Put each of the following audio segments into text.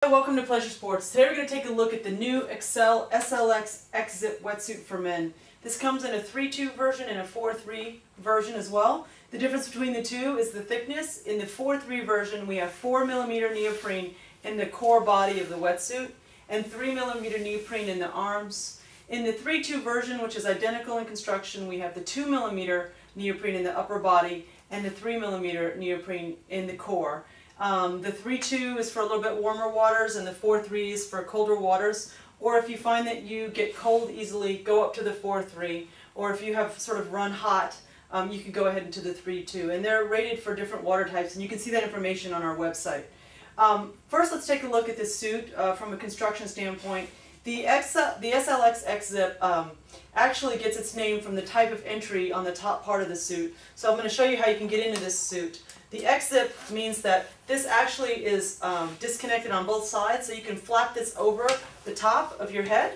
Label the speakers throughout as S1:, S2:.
S1: Hi, welcome to Pleasure Sports. Today we're going to take a look at the new Xcel SLX X-Zip wetsuit for men. This comes in a 3.2 version and a 4.3 version as well. The difference between the two is the thickness. In the 4.3 version we have 4mm neoprene in the core body of the wetsuit and 3mm neoprene in the arms. In the 3.2 version, which is identical in construction, we have the 2mm neoprene in the upper body and the 3mm neoprene in the core. The 3.2 is for a little bit warmer waters and the 4.3 is for colder waters. Or if you find that you get cold easily, go up to the 4.3. Or if you have sort of run hot, you can go ahead into the 3.2. And they're rated for different water types, and you can see that information on our website. First, let's take a look at this suit from a construction standpoint. The SLX X-Zip actually gets its name from the type of entry on the top part of the suit. So I'm going to show you how you can get into this suit. The X-Zip means that this actually is disconnected on both sides, so you can flap this over the top of your head.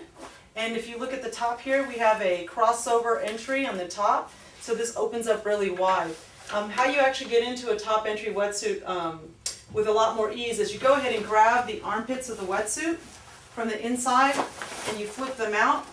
S1: And if you look at the top here, we have a crossover entry on the top, so this opens up really wide. How you actually get into a top entry wetsuit with a lot more ease is you go ahead and grab the armpits of the wetsuit from the inside and you flip them out,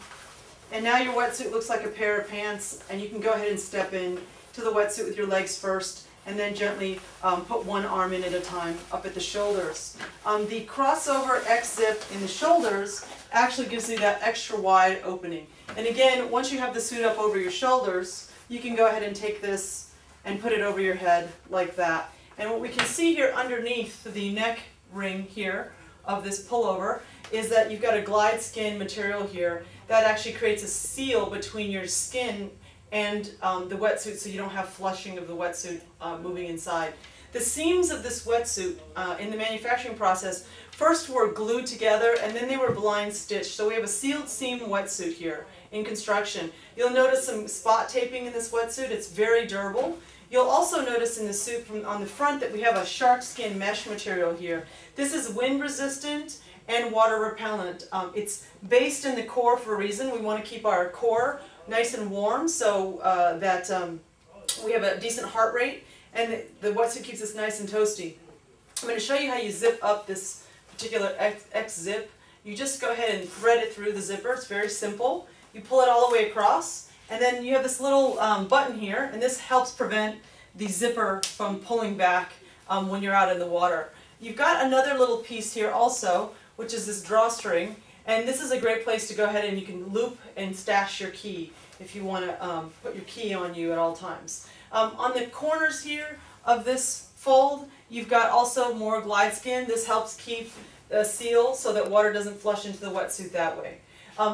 S1: and now your wetsuit looks like a pair of pants, and you can go ahead and step in to the wetsuit with your legs first and then gently put one arm in at a time up at the shoulders. The crossover X-Zip in the shoulders actually gives you that extra wide opening. And again, once you have the suit up over your shoulders, you can go ahead and take this and put it over your head like that. And what we can see here underneath the neck ring here of this pullover is that you've got a glide skin material here that actually creates a seal between your skin and the wetsuit, so you don't have flushing of the wetsuit moving inside. The seams of this wetsuit in the manufacturing process first were glued together and then they were blind stitched. So we have a sealed seam wetsuit here in construction. You'll notice some spot taping in this wetsuit. It's very durable. You'll also notice in the suit on the front that we have a shark skin mesh material here. This is wind resistant and water repellent. It's based in the core for a reason. We want to keep our core nice and warm so that we have a decent heart rate, and the wetsuit keeps us nice and toasty. I'm going to show you how you zip up this particular X-Zip. You just go ahead and thread it through the zipper. It's very simple. You pull it all the way across, and then you have this little button here, and this helps prevent the zipper from pulling back when you're out in the water. You've got another little piece here also, which is this drawstring. And this is a great place to go ahead and you can loop and stash your key if you want to put your key on you at all times. On the corners here of this fold, you've got also more glide skin. This helps keep a seal so that water doesn't flush into the wetsuit that way.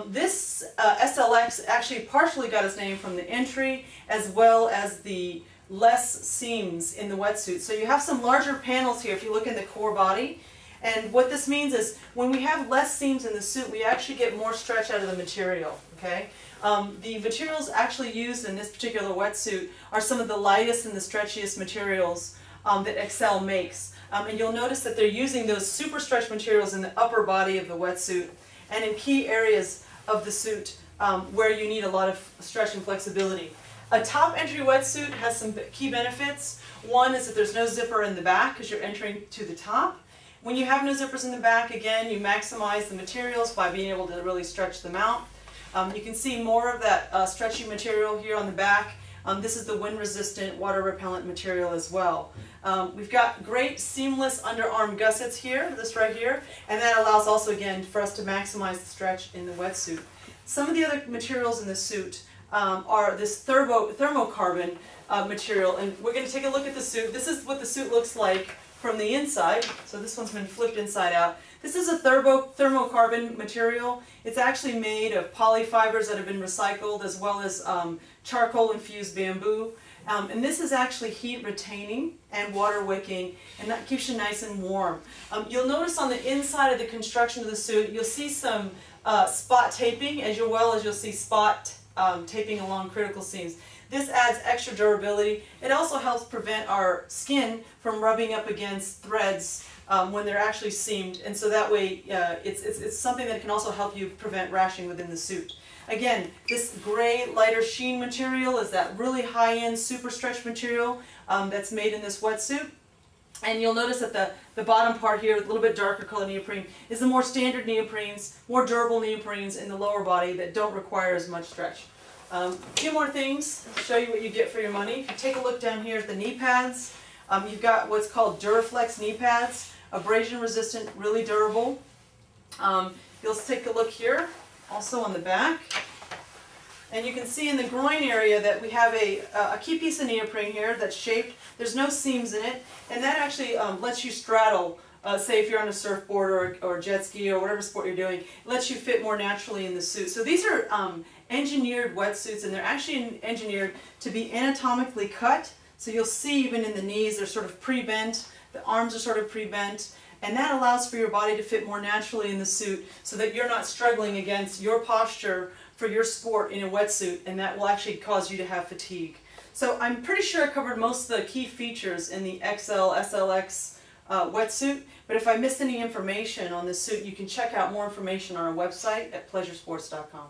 S1: This SLX actually partially got its name from the entry as well as the less seams in the wetsuit. So you have some larger panels here if you look in the core body. And what this means is when we have less seams in the suit, we actually get more stretch out of the material. Okay? The materials actually used in this particular wetsuit are some of the lightest and the stretchiest materials that Xcel makes. And you'll notice that they're using those super stretch materials in the upper body of the wetsuit and in key areas of the suit where you need a lot of stretch and flexibility. A top entry wetsuit has some key benefits. One is that there's no zipper in the back because you're entering to the top. When you have no zippers in the back, again, you maximize the materials by being able to really stretch them out. You can see more of that stretchy material here on the back. This is the wind-resistant, water-repellent material as well. We've got great seamless underarm gussets here, this right here, and that allows also, again, for us to maximize the stretch in the wetsuit. Some of the other materials in the suit are this ThermoCarbon material, and we're going to take a look at the suit. This is what the suit looks like from the inside. So this one's been flipped inside out. This is a ThermoCarbon material. It's actually made of polyfibers that have been recycled as well as charcoal infused bamboo. And this is actually heat retaining and water wicking, and that keeps you nice and warm. You'll notice on the inside of the construction of the suit, you'll see some spot taping as well as you'll see spot taping along critical seams. This adds extra durability. It also helps prevent our skin from rubbing up against threads when they're actually seamed, and so that way it's something that can also help you prevent rashing within the suit. Again, this gray lighter sheen material is that really high-end super stretch material that's made in this wetsuit. And you'll notice that the bottom part here, a little bit darker color neoprene, is the more standard neoprenes, more durable neoprenes in the lower body that don't require as much stretch. A few more things to show you what you get for your money. If you take a look down here at the knee pads, you've got what's called Duraflex knee pads, abrasion resistant, really durable. You'll take a look here, also on the back. And you can see in the groin area that we have a key piece of neoprene here that's shaped. There's no seams in it, and that actually lets you straddle, say if you're on a surfboard or jet ski or whatever sport you're doing, it lets you fit more naturally in the suit. So these are engineered wetsuits, and they're actually engineered to be anatomically cut. So you'll see even in the knees, they're sort of pre-bent, the arms are sort of pre-bent, and that allows for your body to fit more naturally in the suit so that you're not struggling against your posture for your sport in a wetsuit, and that will actually cause you to have fatigue. So I'm pretty sure I covered most of the key features in the Xcel SLX wetsuit, but if I missed any information on this suit, you can check out more information on our website at pleasuresports.com.